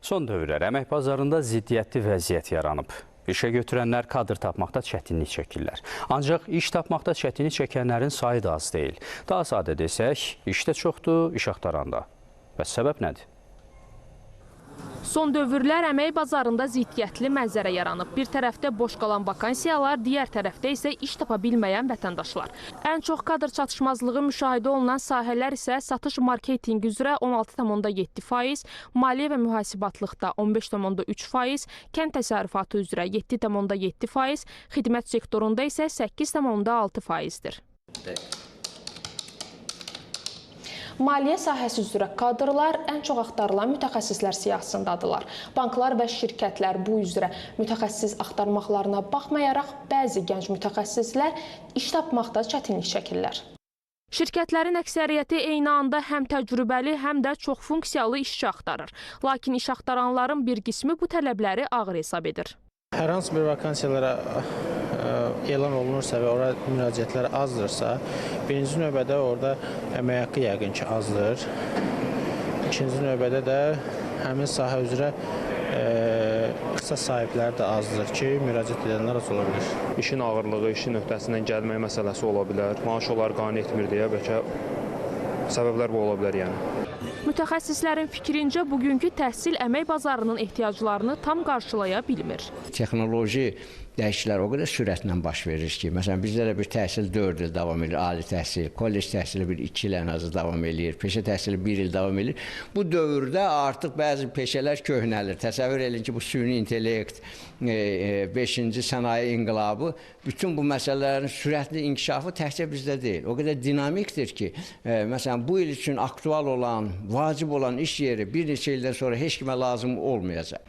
Son dövrlər əmək bazarında ziddiyyətli vəziyyət yaranıb. İşə götürənlər kadr tapmaqda çətinlik çəkirlər. Ancaq iş tapmaqda çətinlik çəkənlərin sayı da az deyil. Daha sadə desək, iş də çoxdur, iş axtaranda. Bəs səbəb nədir? Son dövrlər əmək bazarında ziddiyyətli mənzərə yaranıb. Bir tərəfdə boş qalan vakansiyalar, digər tərəfdə isə iş tapa bilməyən vətəndaşlar. Ən çox kadr çatışmazlığı müşahidə olunan sahələr isə satış marketinq üzrə 16,7%, maliyyə və mühasibatlıqda 15,3%, kənd təsərrüfatı üzrə 7,7%, xidmət sektorunda isə 8,6%-dir. Maliyyə sahəsi üzrə kadrlar ən çox axtarılan mütəxəssislər siyahısındadılar. Banklar və şirkətlər bu üzrə mütəxəssis axtarmaqlarına baxmayaraq, bəzi gənc mütəxəssislər iş tapmaqda çətinlik çəkirlər. Şirkətlərin əksəriyyəti eyni anda həm təcrübəli, həm də çox funksiyalı işçi axtarır. Lakin iş axtaranların bir qismi bu tələbləri ağır hesab edir. Hər hansı bir vakansiyalara elan olunursa və ora müraciətlər azdırsa, birinci növbədə orada əmək haqqı yəqin ki azdır. İkinci növbədə də həmin sahə üzrə ixtisas sahibləri də azdır ki, müraciət edənlər az ola bilir. İşin ağırlığı, işin öhdəsindən gəlmək məsələsi ola bilər. Maaş onlar qane etmir deyə bəlkə səbəblər bu ola bilər yəni. Mütəxəssislərin fikrincə bugünkü təhsil əmək bazarının ehtiyaclarını tam qarşılaya bilmir. Texnoloji dəyişikliklər o qədər sürətlə baş verir ki, məsələn, bizdə də bir təhsil 4 il davam edir, ali təhsil, kollec təhsili bir 2 il ən azı davam edir, peşə təhsili 1 il davam edir. Bu dövrdə artıq bəzi peşələr köhnəlir. Təsəvvür edin ki, bu süni intellekt, 5-ci sənaye inqilabı, bütün bu məsələlərin sürətli inkişafı təkcə bizdə deyil. O qədər dinamikdir ki, məsələn, bu il üçün aktual olan, vacib olan iş yeri bir neçə ildən sonra heç kimə lazım olmayacaq.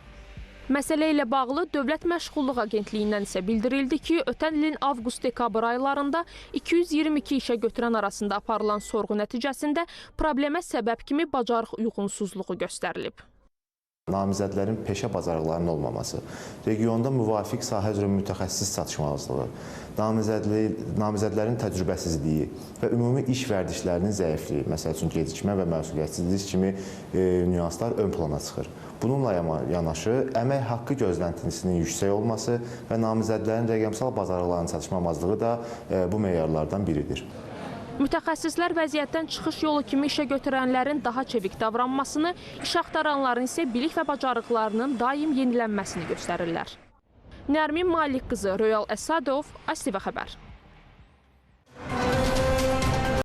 Məsələ ilə bağlı Dövlət Məşğulluq Agentliyindən isə bildirildi ki, ötən ilin avqust-dekabr aylarında 222 işə götürən arasında aparılan sorğu nəticəsində problemə səbəb kimi bacarıq uyğunsuzluğu göstərilib. Namizədlərin peşə bacarıqlarının olmaması, regionda müvafiq sahə üzrə mütəxəssis çatışmazlığı, namizədlərin təcrübəsizliyi və ümumi iş vərdişlərinin zəifliyi, məsəl üçün gecikmə və məsuliyyətsizlik kimi nüanslar ön plana çıxır. Bununla yanaşı, əmək haqqı gözləntisinin yüksək olması və namizədlərin rəqəmsal bacarıqlarının çatışmamazlığı da bu meyarlardan biridir. Mütəxəssislər vəziyyətdən çıxış yolu kimi işə götürənlərin daha çevik davranmasını, iş axtaranların isə bilik və bacarıqlarının daim yenilənməsini göstərirlər. Nərmin Malik qızı, Royal Əsadov, ATV xəbər.